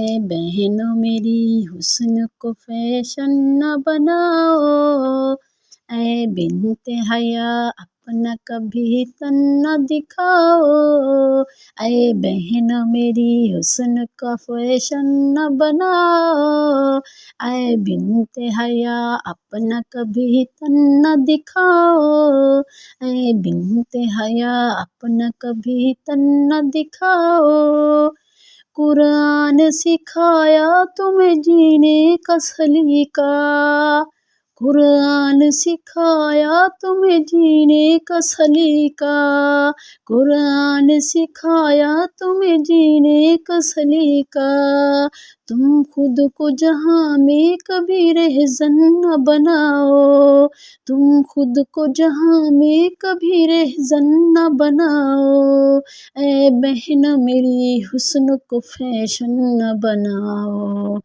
اے بہنوں میری حسن کو فیشن نہ بناؤ، اے بنت حیا اپنا کبھی تن نہ دکھاؤ، اے بہنوں میری حسن کا فیشن نہ بناؤ، اے بنت حیا اپنا کبھی تن نہ دکھاؤ، اے بنت حیا اپنا کبھی تن نہ دکھاؤ۔ قرآن سکھایا تمہیں جینے کا سلیقہ، قرآن سکھایا تمہیں جینے کا سلیقہ، قرآن سکھایا تمہیں جینے کا سلیقہ، تم خود کو جہاں میں کبھی رہزن نہ بناؤ، تم خود کو جہاں میں کبھی رہزن نہ بناؤ، اے بہنوں میری حسن کو فیشن نہ بناؤ،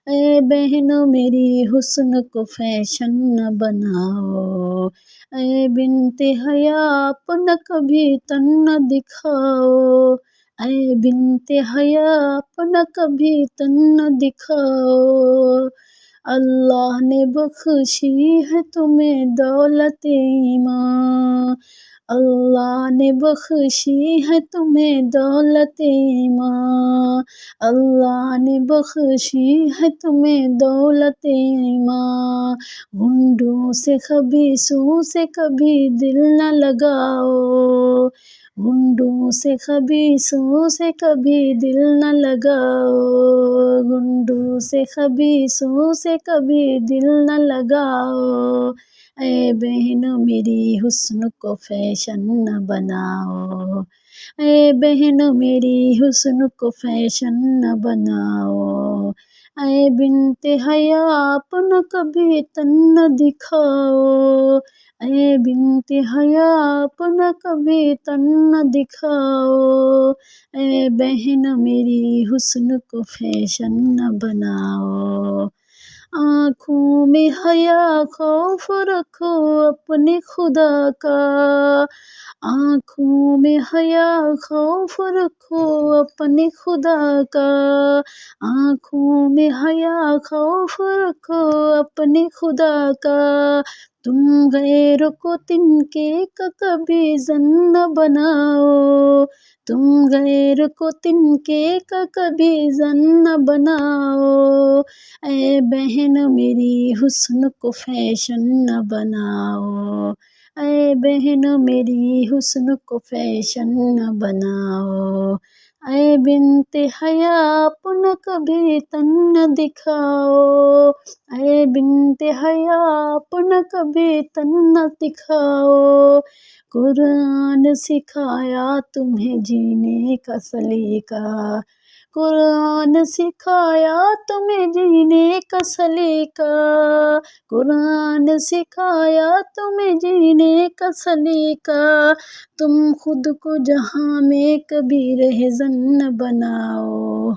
اے بہنوں میری حسن کو فیشن نہ بناؤ، اے بنت حیا اپنا کبھی تن نہ دکھاؤ، اے بنت حیا اپنا کبھی تن نہ دکھاؤ۔ اللہ نے بخشی ہے تمہیں دولت ایمان، اللہ نے بخشی ہے تمہیں دولت ایمان، اللہ نے بخشی ہے تمہیں دولت ایمان، گھنڈوں سے خبیثوں سے کبھی دل نہ لگاؤ، گھنڈوں سے خبیثوں سے کبھی دل نہ لگاؤ، گھنڈوں سے خبیثوں سے کبھی دل نہ لگاؤ، اے بہنوں میری حسن کو فیشن نہ بناؤ، اے بہنوں میری حسن کو فیشن نہ بناؤ، اے بنت حیا اپنا کبھی تن نہ دکھاؤ، اے بنت حیا اپنا کبھی تن نہ دکھاؤ، اے بہنوں میری حسن کو فیشن نہ بناؤ۔ آنکھوں میں حیا خوف رکھو اپنے خدا کا، آنکھوں میں حیا خوف رکھو اپنے خدا کا، آنکھوں میں حیا خوف رکھو اپنے خدا کا، تم غیر کو تنکے کا کبھی ظن نہ بناؤ، تم غیر کو تنکے کا کبھی ظن نہ بناؤ، اے بہنوں میری حسن کو فیشن نہ بناؤ، اے بہنوں میری حسن کو فیشن نہ بناؤ، اے بنت حیا اپنا کبھی تن نہ دکھاؤ، اے بنت حیا اپنا کبھی تن نہ دکھاؤ، قرآن سکھایا تمہیں جینے کا سلیقہ، قرآن سکھایا تمہیں جینے کا سلیقہ، قرآن سکھایا تمہیں جینے کا سلیقہ، تم خود کو جہاں میں کبھی رہزن نہ بناؤ۔